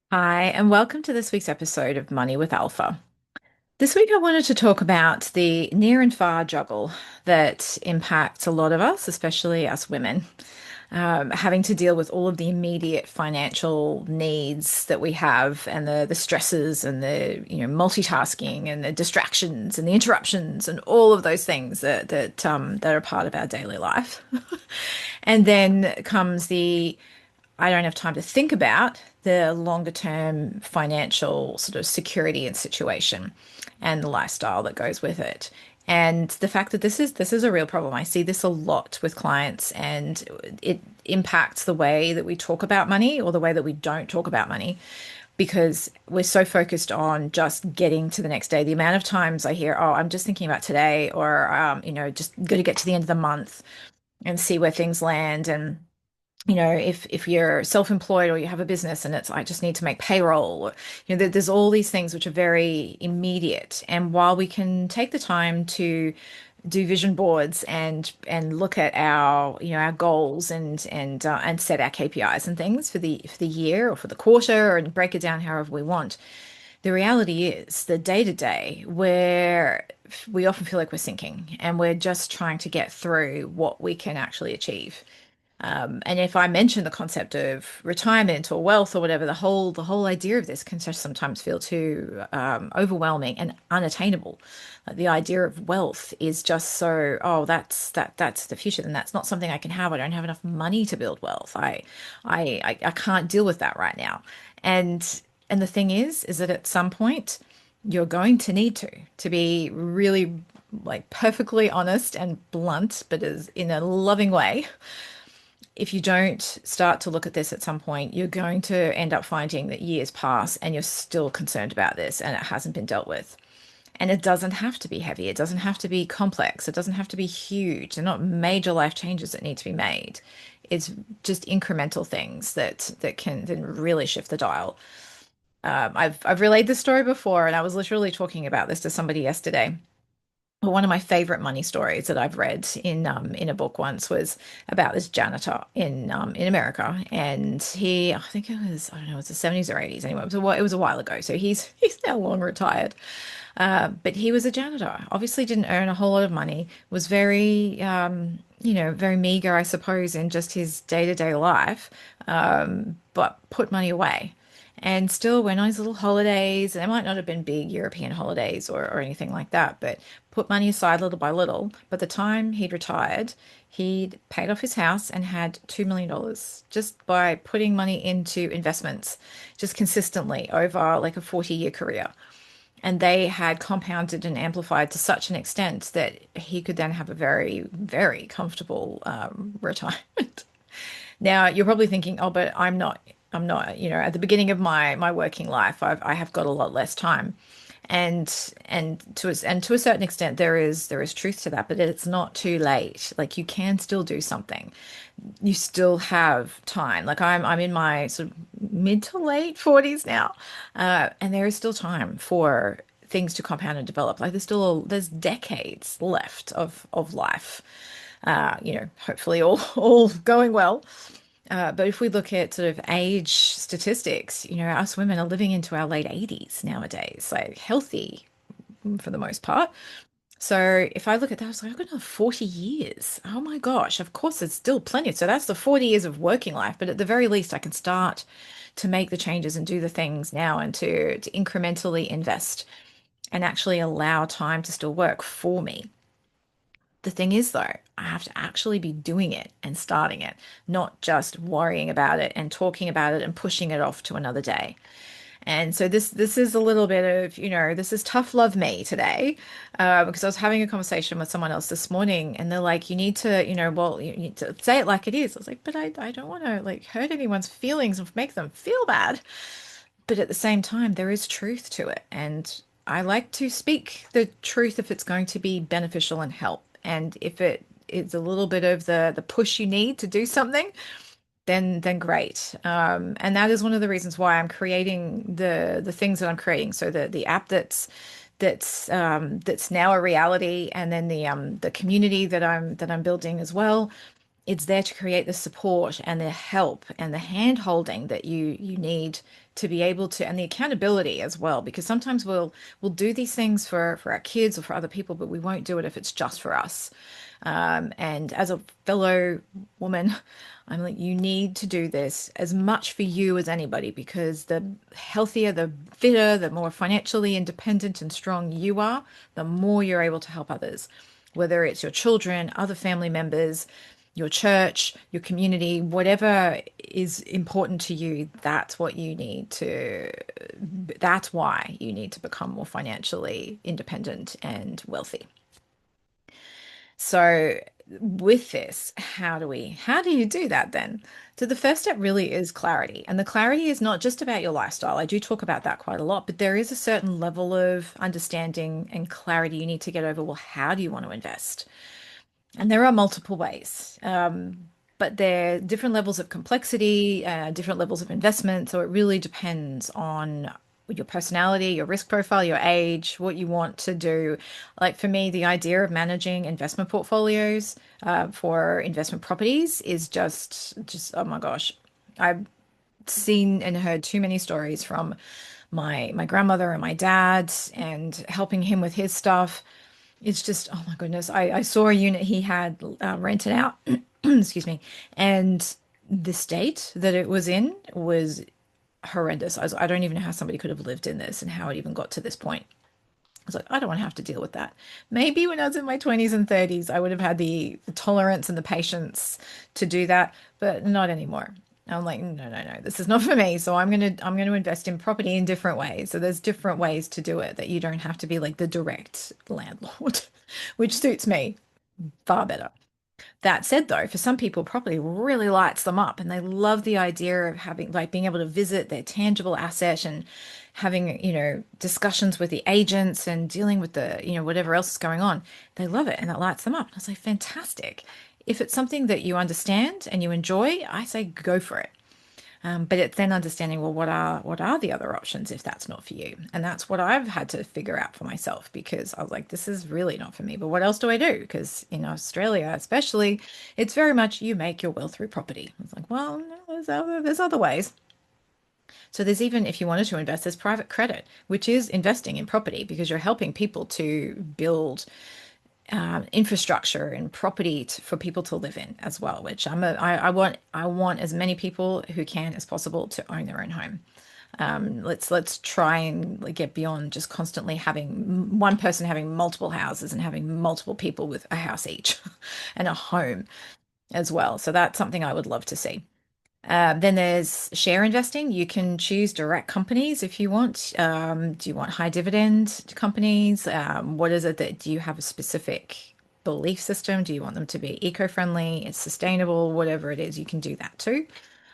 Hi, and welcome to this week's episode of Money with Alpha. This week, I wanted to talk about the near and far juggle that impacts a lot of us, especially us women, having to deal with all of the immediate financial needs that we have, and the stresses, and the multitasking, and the distractions, and the interruptions, and all of those things that are part of our daily life. And then comes the I don't have time to think about the longer term financial sort of security and situation and the lifestyle that goes with it. And the fact that this is a real problem. I see this a lot with clients, and it impacts the way that we talk about money or the way that we don't talk about money, because we're so focused on just getting to the next day. The amount of times I hear, "Oh, I'm just thinking about today," or just got to get to the end of the month and see where things land. And if you're self-employed or you have a business and it's, I just need to make payroll, or, there's all these things which are very immediate. And while we can take the time to do vision boards and look at our goals and set our KPIs and things for the year or for the quarter and break it down however we want, the reality is the day to day where we often feel like we're sinking and we're just trying to get through what we can actually achieve. And if I mention the concept of retirement or wealth or whatever, the whole idea of this can just sometimes feel too overwhelming and unattainable. Like the idea of wealth is just so, oh, that's the future. Then that's not something I can have. I don't have enough money to build wealth. I can't deal with that right now. And the thing is that at some point you're going to need to be really, like, perfectly honest and blunt, but as in a loving way. If you don't start to look at this at some point, you're going to end up finding that years pass and you're still concerned about this and it hasn't been dealt with. And it doesn't have to be heavy. It doesn't have to be complex. It doesn't have to be huge. They're not major life changes that need to be made. It's just incremental things that can then really shift the dial. I've relayed this story before, and I was literally talking about this to somebody yesterday. One of my favorite money stories that I've read in a book once was about this janitor in America, and I think I don't know, it was the 70s or 80s. Anyway, it was a while ago, so he's now long retired. But he was a janitor. Obviously, didn't earn a whole lot of money. Was very very meager, I suppose, in just his day-to-day life, but put money away. And still went on his little holidays. They might not have been big European holidays or anything like that, but put money aside little by little. By the time he'd retired, he'd paid off his house and had $2 million just by putting money into investments, just consistently over like a 40-year career. And they had compounded and amplified to such an extent that he could then have a very, very comfortable retirement. Now, you're probably thinking, oh, but I'm not, at the beginning of my working life, I have got a lot less time. And to a certain extent there is truth to that, but it's not too late. Like, you can still do something. You still have time. Like, I'm in my sort of mid to late 40s now, and there is still time for things to compound and develop. Like, there's decades left of life. Hopefully all going well. But if we look at sort of age statistics, us women are living into our late 80s nowadays, like healthy for the most part. So if I look at that, I was like, I've got another 40 years. Oh my gosh, of course, there's still plenty. So that's the 40 years of working life. But at the very least, I can start to make the changes and do the things now, and to incrementally invest and actually allow time to still work for me. The thing is, though, I have to actually be doing it and starting it, not just worrying about it and talking about it and pushing it off to another day. And so this is a little bit of, this is tough love me today, because I was having a conversation with someone else this morning, and they're like, you need to, well, you need to say it like it is. I was like, but I don't want to, like, hurt anyone's feelings or make them feel bad. But at the same time, there is truth to it. And I like to speak the truth if it's going to be beneficial and help. And if it is a little bit of the push you need to do something, then great. And that is one of the reasons why I'm creating the things that I'm creating. So the app that's now a reality, and then the community that I'm building as well. It's there to create the support and the help and the hand holding that you need to be able to, and the accountability as well, because sometimes we'll do these things for our kids or for other people, but we won't do it if it's just for us. And as a fellow woman, I'm like, you need to do this as much for you as anybody, because the healthier, the fitter, the more financially independent and strong you are, the more you're able to help others, whether it's your children, other family members, your church, your community, whatever is important to you, that's why you need to become more financially independent and wealthy. So with this, how do you do that then? So the first step really is clarity. And the clarity is not just about your lifestyle. I do talk about that quite a lot, but there is a certain level of understanding and clarity you need to get over. Well, how do you want to invest? And there are multiple ways, but there are different levels of complexity, different levels of investment. So it really depends on your personality, your risk profile, your age, what you want to do. Like for me, the idea of managing investment portfolios for investment properties is just oh my gosh. I've seen and heard too many stories from my grandmother and my dad and helping him with his stuff. It's just, oh my goodness. I saw a unit he had rented out, excuse me, and the state that it was in was horrendous. I don't even know how somebody could have lived in this and how it even got to this point. I was like, I don't want to have to deal with that. Maybe when I was in my 20s and 30s, I would have had the tolerance and the patience to do that, but not anymore. I'm like, no, no, no, this is not for me. So I'm gonna invest in property in different ways. So there's different ways to do it that you don't have to be like the direct landlord, which suits me far better. That said, though, for some people, property really lights them up and they love the idea of having, like, being able to visit their tangible asset and having, discussions with the agents and dealing with whatever else is going on. They love it and that lights them up. And I say, fantastic. If it's something that you understand and you enjoy, I say go for it. But it's then understanding, well, what are the other options if that's not for you? And that's what I've had to figure out for myself because I was like, this is really not for me. But what else do I do? Because in Australia, especially, it's very much you make your wealth through property. It's like, well, no, there's other ways. So there's even if you wanted to invest, there's private credit, which is investing in property because you're helping people to build infrastructure and property for people to live in as well, which I want as many people who can as possible to own their own home. Let's try and like, get beyond just constantly having one person having multiple houses and having multiple people with a house each and a home as well. So that's something I would love to see. Then there's share investing. You can choose direct companies if you want. Do you want high dividend companies? What is it that do you have a specific belief system? Do you want them to be eco-friendly, it's sustainable, whatever it is, you can do that too.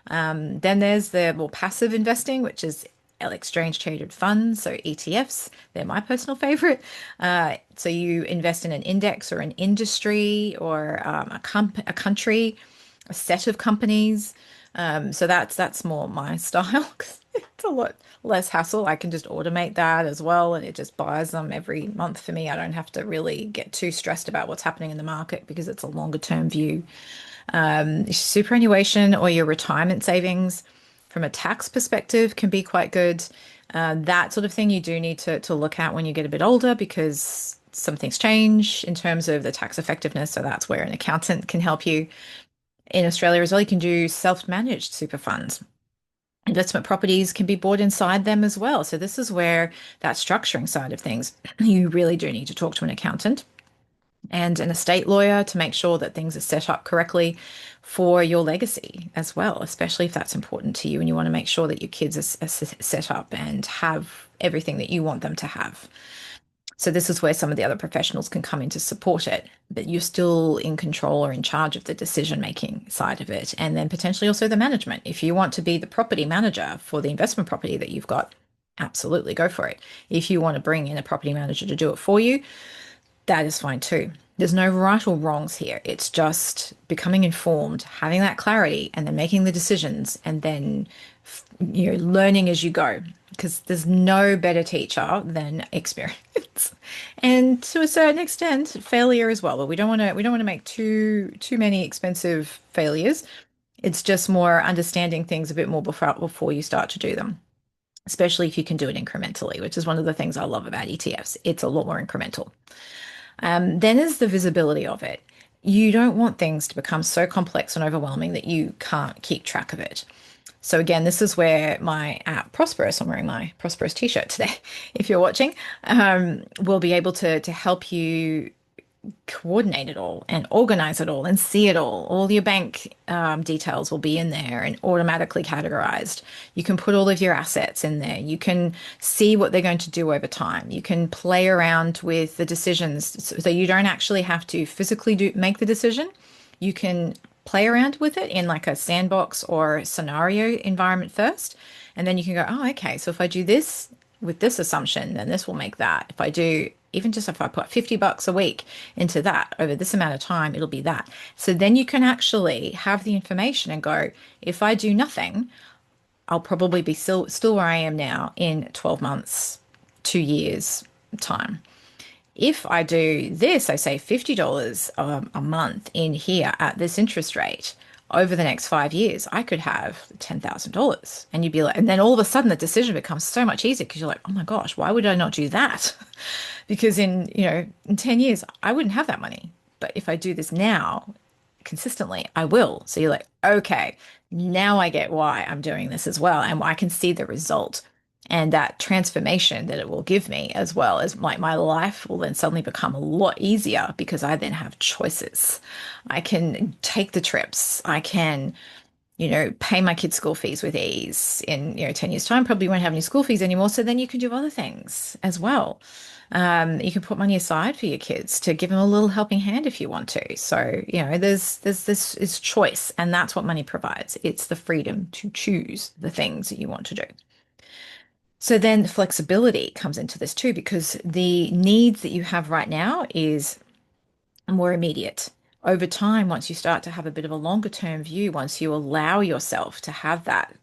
Then there's the more passive investing, which is exchange traded funds, so ETFs. They're my personal favorite. So you invest in an index or an industry or a country, a set of companies. So that's more my style 'cause it's a lot less hassle. I can just automate that as well, and it just buys them every month for me. I don't have to really get too stressed about what's happening in the market because it's a longer term view. Superannuation or your retirement savings from a tax perspective can be quite good. That sort of thing you do need to look at when you get a bit older because some things change in terms of the tax effectiveness. So that's where an accountant can help you. In Australia as well, you can do self-managed super funds. Investment properties can be bought inside them as well. So this is where that structuring side of things, you really do need to talk to an accountant and an estate lawyer to make sure that things are set up correctly for your legacy as well, especially if that's important to you and you want to make sure that your kids are set up and have everything that you want them to have. So this is where some of the other professionals can come in to support it, but you're still in control or in charge of the decision-making side of it, and then potentially also the management. If you want to be the property manager for the investment property that you've got, absolutely go for it. If you want to bring in a property manager to do it for you, that is fine too. There's no right or wrongs here. It's just becoming informed, having that clarity, and then making the decisions, and then learning as you go. Because there's no better teacher than experience, and to a certain extent, failure as well. But we don't want to make too many expensive failures. It's just more understanding things a bit more before you start to do them. especially if you can do it incrementally, which is one of the things I love about ETFs. It's a lot more incremental. Then there's the visibility of it. You don't want things to become so complex and overwhelming that you can't keep track of it. So again, this is where my app Prosperous, I'm wearing my Prosperous t-shirt today, if you're watching, will be able to help you coordinate it all and organize it all and see it all. All your bank details will be in there and automatically categorized. You can put all of your assets in there. You can see what they're going to do over time. You can play around with the decisions so you don't actually have to physically make the decision. You can play around with it in like a sandbox or scenario environment first. And then you can go, oh, okay, so if I do this with this assumption, then this will make that. If I do, even just if I put $50 a week into that over this amount of time, it'll be that. So then you can actually have the information and go, if I do nothing, I'll probably be still where I am now in 12 months, 2 years time. If I do this, I say $50 a month in here at this interest rate over the next 5 years, I could have $10,000. And you'd be like, and then all of a sudden the decision becomes so much easier because you're like, oh my gosh, why would I not do that? Because in 10 years, I wouldn't have that money. But if I do this now consistently, I will. So you're like, okay, now I get why I'm doing this as well. And I can see the result and that transformation that it will give me, as well as like my life will then suddenly become a lot easier because I then have choices. I can take the trips. I can, pay my kids' school fees with ease. In, 10 years' time, probably won't have any school fees anymore. So then you can do other things as well. You can put money aside for your kids to give them a little helping hand if you want to. So, there's this is choice, and that's what money provides. It's the freedom to choose the things that you want to do. So then flexibility comes into this too, because the needs that you have right now is more immediate. Over time, once you start to have a bit of a longer term view, once you allow yourself to have that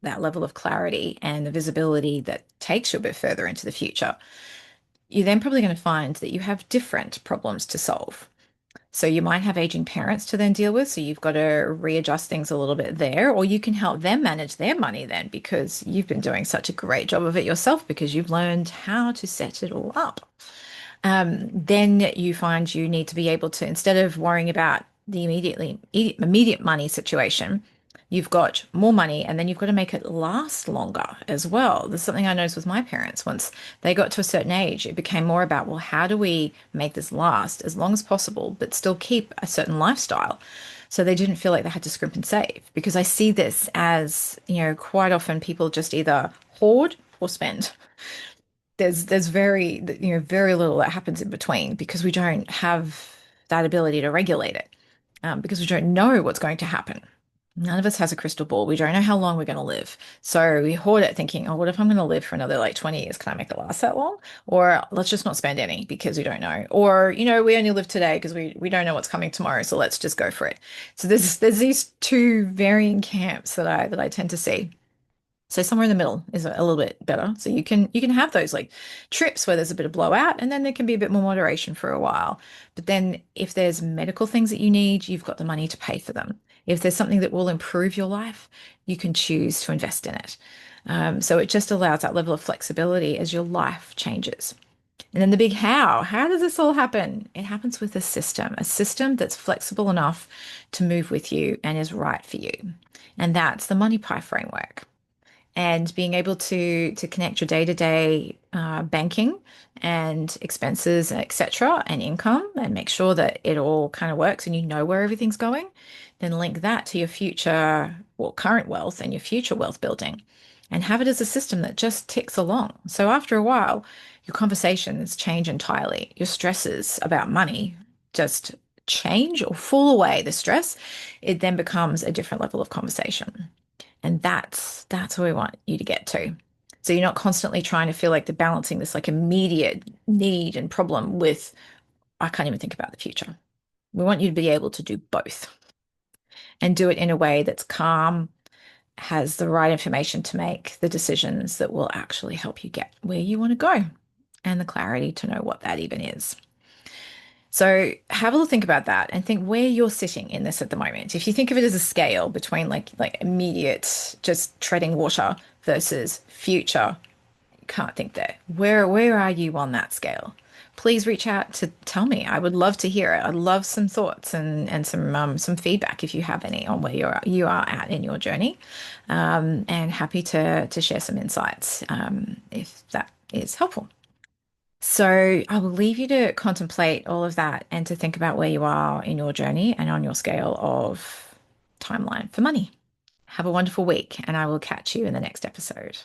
level of clarity and the visibility that takes you a bit further into the future, you're then probably going to find that you have different problems to solve. So you might have aging parents to then deal with. So you've got to readjust things a little bit there, or you can help them manage their money then because you've been doing such a great job of it yourself because you've learned how to set it all up. Then you find you need to be able to, instead of worrying about the immediate money situation, you've got more money and then you've got to make it last longer as well. There's something I noticed with my parents. Once they got to a certain age, it became more about, well, how do we make this last as long as possible, but still keep a certain lifestyle? So they didn't feel like they had to scrimp and save, because I see this as, quite often people just either hoard or spend. There's very little that happens in between because we don't have that ability to regulate it, because we don't know what's going to happen. None of us has a crystal ball. We don't know how long we're going to live. So we hoard it thinking, oh, what if I'm going to live for another like 20 years? Can I make it last that long? Or let's just not spend any because we don't know. Or, we only live today because we don't know what's coming tomorrow. So let's just go for it. So there's these two varying camps that I tend to see. So somewhere in the middle is a little bit better. So you can have those like trips where there's a bit of blowout and then there can be a bit more moderation for a while. But then if there's medical things that you need, you've got the money to pay for them. If there's something that will improve your life, you can choose to invest in it. So it just allows that level of flexibility as your life changes. And then the big how. How does this all happen? It happens with a system that's flexible enough to move with you and is right for you. And that's the money pie framework, and being able to connect your day-to-day banking and expenses, etc., and income, and make sure that it all kind of works and you know where everything's going, then link that to your future, well, current wealth and your future wealth building, and have it as a system that just ticks along. So after a while, your conversations change entirely. Your stresses about money just change or fall away. The stress, it then becomes a different level of conversation. And that's where we want you to get to. So you're not constantly trying to feel like they're balancing this like immediate need and problem with, I can't even think about the future. We want you to be able to do both and do it in a way that's calm, has the right information to make the decisions that will actually help you get where you want to go, and the clarity to know what that even is. So have a little think about that and think where you're sitting in this at the moment. If you think of it as a scale between like immediate just treading water versus future. Can't think there. Where are you on that scale? Please reach out to tell me. I would love to hear it. I'd love some thoughts and some feedback if you have any on where you are at in your journey, and happy to share some insights if that is helpful. So I will leave you to contemplate all of that and to think about where you are in your journey and on your scale of timeline for money. Have a wonderful week, and I will catch you in the next episode.